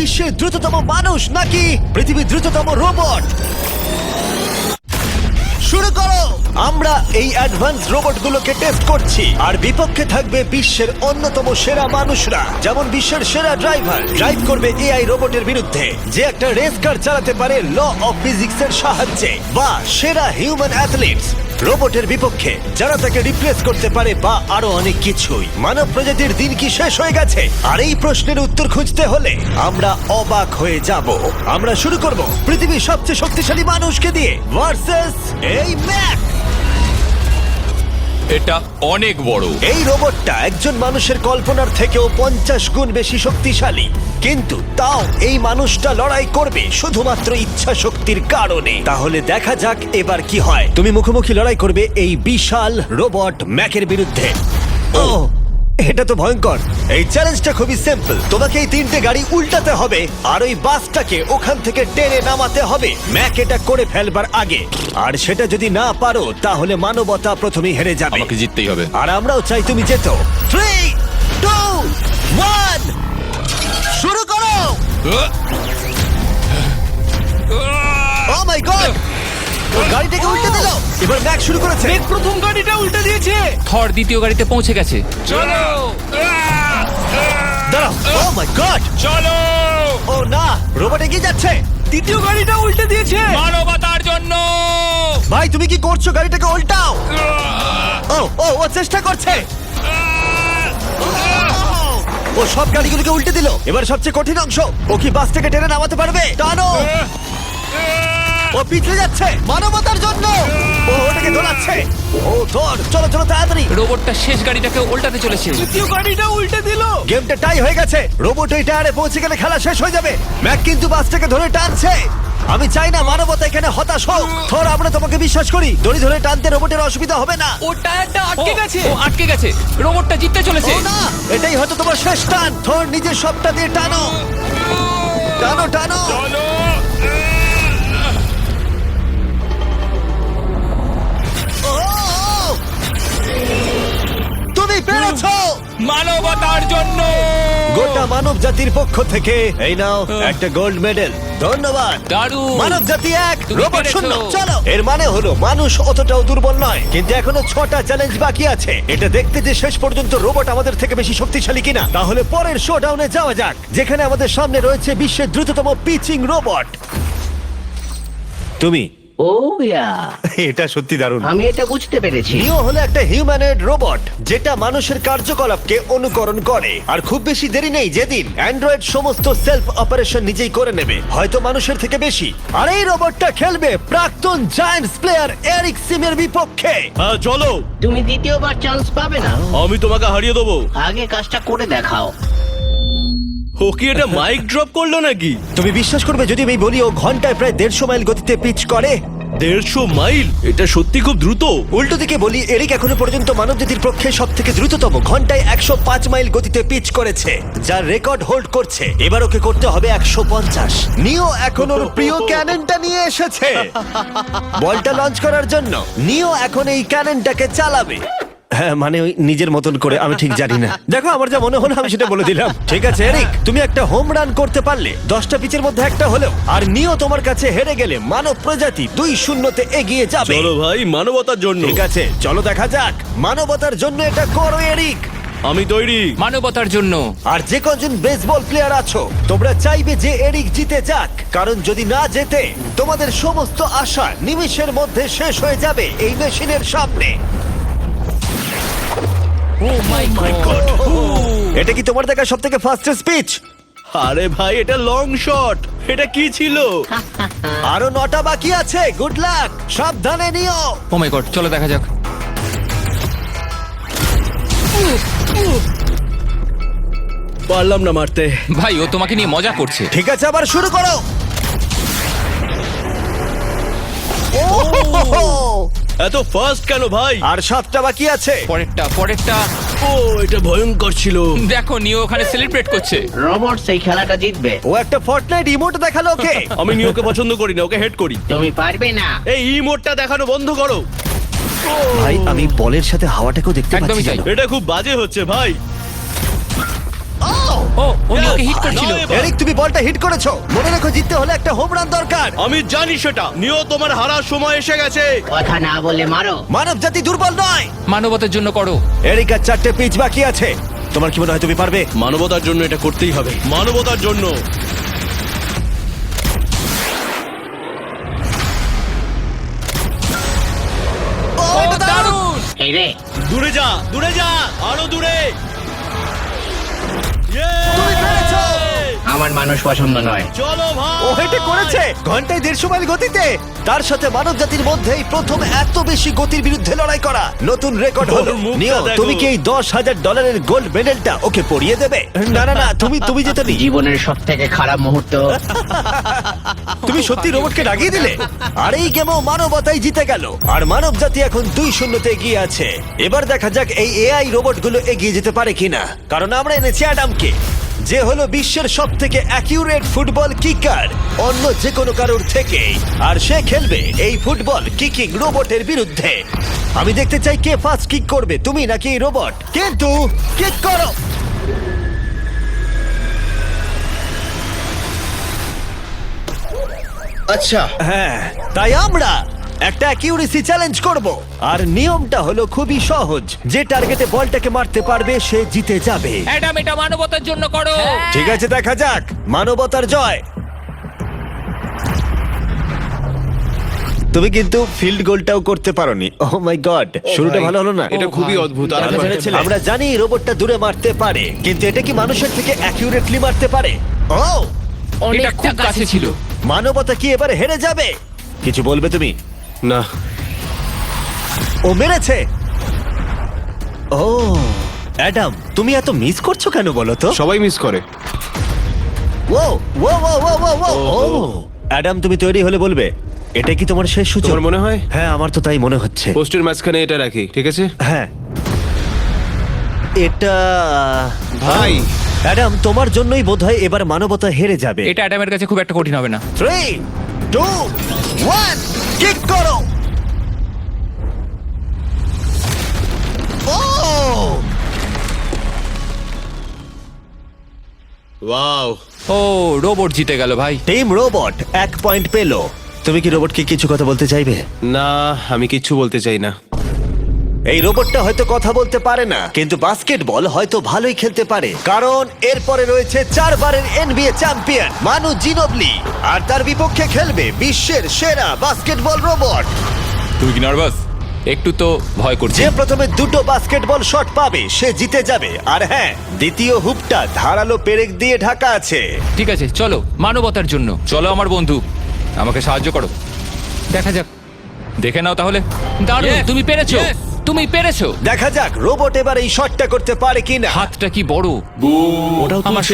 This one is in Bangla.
বিশ্বের দ্রুততম মানুষ নাকি পৃথিবীর দ্রুততম রোবট? শুরু করো। আমরা এই অ্যাডভান্স রোবটগুলোকে টেস্ট করছি, আর বিপক্ষে থাকবে বিশ্বের অন্যতম সেরা মানুষরা, যেমন বিশ্বের সেরা ড্রাইভার ড্রাইভ করবে এআই রোবটের বিরুদ্ধে, যে একটা রেস কার চালাতে পারে ল অফ ফিজিক্সের সাহায্যে, বা সেরা হিউম্যান অ্যাথলিটস রোবটের বিপক্ষে যারা তাকে রিপ্লেস করতে পারে, বা আরো অনেক কিছুই। মানব প্রজাতির দিন কি শেষ হয়ে গেছে? আর এই প্রশ্নের উত্তর খুঁজতে হলে আমরা অবাক হয়ে যাব। আমরা শুরু করব পৃথিবীর সবচেয়ে শক্তিশালী মানুষকে দিয়ে ভার্সেস এই ম্যাক। এটা অনেক বড়। এই রোবটটা একজন মানুষের কল্পনার থেকেও 50 গুণ বেশি শক্তিশালী, কিন্তু তাও এই মানুষটা লড়াই করবে শুধুমাত্র ইচ্ছা শক্তির কারণে। তাহলে দেখা যাক এবার কি হয়। তুমি মুখোমুখি লড়াই করবে এই বিশাল রোবট ম্যাকের বিরুদ্ধে। ও, এটা তো ভয়ঙ্কর। এই চ্যালেঞ্জটা খুবই সিম্পল। তোমাকে এই 3টে গাড়ি উল্টাতে হবে, আর ওই বাসটাকে ওখান থেকে টেনে নামাতে হবে ম্যাক এটা করে ফেলবার আগে। আর সেটা যদি না পারো তাহলে মানবতা প্রথমেই হেরে যাবে। আমাকে জিততেই হবে। আর আমরাও চাই তুমি যেতো। 3, 2, 1 শুরু করো। ও মাই গড, ও গাড়িটাকে উল্টে দিল। এবার ম্যাক শুরু করেছে। প্রথম গাড়িটা উল্টে দিয়েছে। থর দ্বিতীয় গাড়িতে পৌঁছে গেছে। চলো দাঁড়াও। ও মাই গড, চলো, ও না, রোবট এগিয়ে যাচ্ছে। দ্বিতীয় গাড়িটা উল্টে দিয়েছে। মানবতার জন্য। ভাই তুমি কি করছো? গাড়িটাকে উল্টাও। ও ও ও চেষ্টা করছে। ও সব গাড়িগুলোকে উল্টে দিল। এবার সবচেয়ে কঠিন অংশ, ও কি বাস থেকে টেনে নামাতে পারবে? টানো। ও পিছলে যাচ্ছে মানবতার জন্য। ও ওটাকে দোলাচ্ছে। ও ধর, চলো চলো তাড়াতাড়ি। রোবটটা শেষ গাড়িটাকে উল্টাতে চলেছে। দ্বিতীয় গাড়িটা উল্টে দিল। গেমটা টাই হয়ে গেছে। রোবট এই টায়ারে পৌঁছে গেলে খেলা শেষ হয়ে যাবে। ম্যাক কিন্তু বাসটাকে ধরে টানছে। আমি চাই না মানবতা এখানে হতাশ হোক। থর, আমরা তোমাকে বিশ্বাস করি। দড়ি ধরে টানতে রোবটের অসুবিধা হবে না। ও টায়ারটা আটকে গেছে। ও আটকে গেছে। রোবটটা জিততে চলেছে। ও না, এটাই হয়তো তোমার শেষ টান। থর, নিজের সবটা দিয়ে টানো। টানো টানো। চলো। ও, তুমি পেরেছো। মানবতার জন্য। গোটা মানব জাতির পক্ষ থেকে এই নাও একটা গোল্ড মেডেল। ধন্যবাদ। দারুণ। মানব জাতি 1, তুমি রোবট পেরেছো। 0। চলো, এর মানে হলো মানুষ অতটাও দুর্বল নয়, কিন্তু এখনো 6টা চ্যালেঞ্জ বাকি আছে। এটা দেখতে যে শেষ পর্যন্ত রোবট আমাদের থেকে বেশি শক্তিশালী কিনা। তাহলে পরের শোডাউনে যাওয়া যাক, যেখানে আমাদের সামনে রয়েছে বিশ্বের দ্রুততম পিচিং রোবট। তুমি ও ইয়া, এটা সত্যি দারুণ। আমি এটা বুঝতে পেরেছি। নিও হলো একটা হিউম্যানয়েড রোবট যেটা মানুষের কার্যকলাপকে অনুকরণ করে। আর খুব বেশি দেরি নেই যেদিন অ্যান্ড্রয়েড সমস্ত সেলফ অপারেশন নিজেই করে নেবে, হয়তো মানুষের থেকে বেশি। আর এই রোবটটা খেলবে প্রাক্তন জায়ান্টস প্লেয়ার এরিক সিমের বিপক্ষে। হ্যাঁ চলো, তুমি দ্বিতীয়বার চান্স পাবে না। আমি তোমাকে হারিয়ে দেবো। আগে কাজটা করে দেখাও। ও কি এটা মাইক ড্রপ করলো নাকি? তুমি বিশ্বাস করবে যদি আমি বলি ও ঘন্টায় প্রায় 150 মাইল গতিতে পিচ করে? 150 মাইল? এটা সত্যি খুব দ্রুত। উল্টো দিকে বলি, এরিক এখনো পর্যন্ত মানবজাতির পক্ষে সব থেকে দ্রুততম ঘন্টায় 105 মাইল গতিতে পিচ করেছে, যার রেকর্ড হোল্ড করছে। এবার ওকে করতে হবে 150। নিও এখন ওর প্রিয় ক্যাননটা নিয়ে এসেছে বলটা লঞ্চ করার জন্য। নিও এখন এই ক্যাননটাকে চালাবে। হ্যাঁ, মানে ওই নিজের মতন করে, আমি ঠিক জানি না। দেখো, আমার যা মনে হলো আমি সেটা বলে দিলাম। ঠিক আছে এরিক, তুমি একটা হোম রান করতে পারলে 10টা পিচের মধ্যে একটা হলেও, আর নিও তোমার কাছে হেরে গেলে মানব প্রজাতি 2-0 এগিয়ে যাবে। চলো ভাই, মানবতার জন্য। ঠিক আছে, চলো দেখা যাক। মানবতার জন্য এটা করো এরিক। আমি তৈরি। মানবতার জন্য। আর যে কজন বেসবল প্লেয়ার আছো, তোমরা চাইবে যে এরিক জিতে যাক, কারণ যদি না জেতে তোমাদের সমস্ত আশা নিমেষের মধ্যে শেষ হয়ে যাবে এই মেশিনের সামনে। ও মাই গড। এটা কি তোমার দেখা সব থেকে ফাস্টেস্ট পিচ? আরে ভাই, এটা লং শট। এটা কি ছিল? আরো 9টা বাকি আছে। গুড লাক, সাবধানে নিও। ও মাই গড, চলো দেখা যাক। পারলাম না মারতে। ভাই, ও তোমাকে নিয়ে মজা করছে। ঠিক আছে, আবার শুরু করো। ওহো! এত ফাস্ট কেন ভাই? আর 7টা বাকি আছে। পরেরটা। ও, এটা ভয়ঙ্কর ছিল। দেখো, নিও ওখানে সেলিব্রেট করছে। রোবট সেই খেলাটা জিতবে। ও একটা ফর্টনাইট ইমোট দেখালো ওকে। আমি নিয়োকে পছন্দ করি না, ওকে হেড করি। তুমি পারবে না। এই ইমোটটা দেখানো বন্ধ করো। ভাই, আমি বলের সাথে হাওয়াটাকেও দেখতে একদমই পাচ্ছি তাই। জানো? এটা খুব বাজে হচ্ছে ভাই। ও ও নিওকে হিট করছিল। এরিক, তুমি বলটা হিট করেছো। মনে রেখো, জিততে হলে একটা হোম রান দরকার। আমি জানি সেটা। নিও, তোমার হারার সময় এসে গেছে। কথা না বলে মারো। মানব জাতি দুর্বল নয়। মানবতার জন্য করো। এরিক, আর 4টে পিচ বাকি আছে। তোমার কি মনে হয় তুমি পারবে? মানবতার জন্য এটা করতেই হবে। মানবতার জন্য। ও, এটা দারুণ! এই রে, দূরে যা, দূরে যা, আরো দূরে। তুমি পেরেছো! আমার মানুষ পছন্দ নয়। চলো ভাই। ও এটা করেছে ঘন্টায় 150 মাইল গতিতে। তার সাথে মানব জাতির মধ্যেই প্রথম এত বেশি গতির বিরুদ্ধে লড়াই করা নতুন রেকর্ড হলো। ওর মুখটা নিও, দেখো। তুমি কি এই $10,000 গোল্ড মেডেলটা ওকে পরিয়ে দেবে? না না না, তুমি যেতে নি। জীবনের সব থেকে খারাপ মুহূর্ত। তুমি সত্যি রোবটকে রাগিয়ে দিলে। আর এই গেমও মানবতাই জিতে গেল। আর মানব জাতি এখন 2-0 এগিয়ে আছে। এবার দেখা যাক এই এআই রোবটগুলো এগিয়ে যেতে পারে কিনা, কারণ আমরা এনেছি অ্যাডামকে, যে হলো বিশ্বের সব থেকে অ্যাকিউরেট ফুটবল কিকার অন্য যে কোনো কারোর থেকে। আর সে খেলবে এই ফুটবল কিকিং রোবটের বিরুদ্ধে। আমি দেখতে চাই কে ফার্স্ট কিক করবে, তুমি নাকি এই রোবট। কিন্তু কিক করো। আচ্ছা, হ্যাঁ, তাই আমরা একটা অ্যাকিউরেসি চ্যালেঞ্জ করব। আর নিয়মটা হলো খুবই সহজ, যে টার্গেটে বলটাকে মারতে পারবে সে জিতে যাবে। অ্যাডাম, এটা মানবতার জন্য করো। ঠিক আছে, দেখা যাক মানবতার জয়। তুমি কিন্তু ফিল্ড গোলটাও করতে পারোনি। ও মাই গড, শুরুটা ভালো হলো না। এটা খুবই অদ্ভুত। আর আমরা ভেবেছিলাম, আমরা জানি রোবটটা দূরে মারতে পারে, কিন্তু এটা কি মানুষের থেকে অ্যাকিউরেটলি মারতে পারে? ও, এটা খুব কাছে ছিল। মানবতা কি এবার হেরে যাবে? কিছু বলবে তুমি? না, ও মেরেছে। ও অ্যাডাম, তুমি এত মিস করছো কেন বলো তো? সবাই মিস করে। ও ও ও ও ও ও ও অ্যাডাম, তুমি তৈরি হলে বলবে। এটা কি তোমার শেষ সূচক? তোমার মনে হয়? হ্যাঁ, আমার তো তাই মনে হচ্ছে। পোস্টের মাঝখানে এটা রাখি, ঠিক আছে? হ্যাঁ, এটা ভাই। অ্যাডাম, তোমার জন্যই বোধহয় এবার মানবতা হেরে যাবে। এটা অ্যাডামের কাছে খুব একটা কঠিন হবে না। 3, 2, 1, কিক করো। ও ওয়াও। ও, রোবট জিতে গেল ভাই। টিম রোবট 1 পয়েন্ট পেলো। তুমি কি রোবটকে কিছু কথা বলতে চাইবে? না, আমি কিচ্ছু বলতে চাই না। এই রোবটটা হয়তো কথা বলতে পারে না, কিন্তু বাস্কেটবল হয়তো ভালোই খেলতে পারে, কারণ এরপরে রয়েছে 4 বারের NBA চ্যাম্পিয়ন মানু জিনোবলি। আর তার বিপক্ষে খেলবে বিশ্বের সেরা বাস্কেটবল রোবট। তুই কি নার্ভাস? একটু তো ভয় করছে। যে প্রথমে 2টো বাস্কেটবল শট পাবে সে জিতে যাবে। আর হ্যাঁ, দ্বিতীয় হুপটা ধারালো পেরেক দিয়ে ঢাকা আছে। ঠিক আছে, চলো মানবতার জন্য। চলো আমার বন্ধু, আমাকে সাহায্য করো। দেখা যাক, দেখে নাও তাহলে। দারুণ, তুমি পেরেছো, তুমি পেরেছো। দেখা যাক রোবট এবার এই শটটা করতে পারে কিনা। হাতটা কি বড়! ওটাও আমার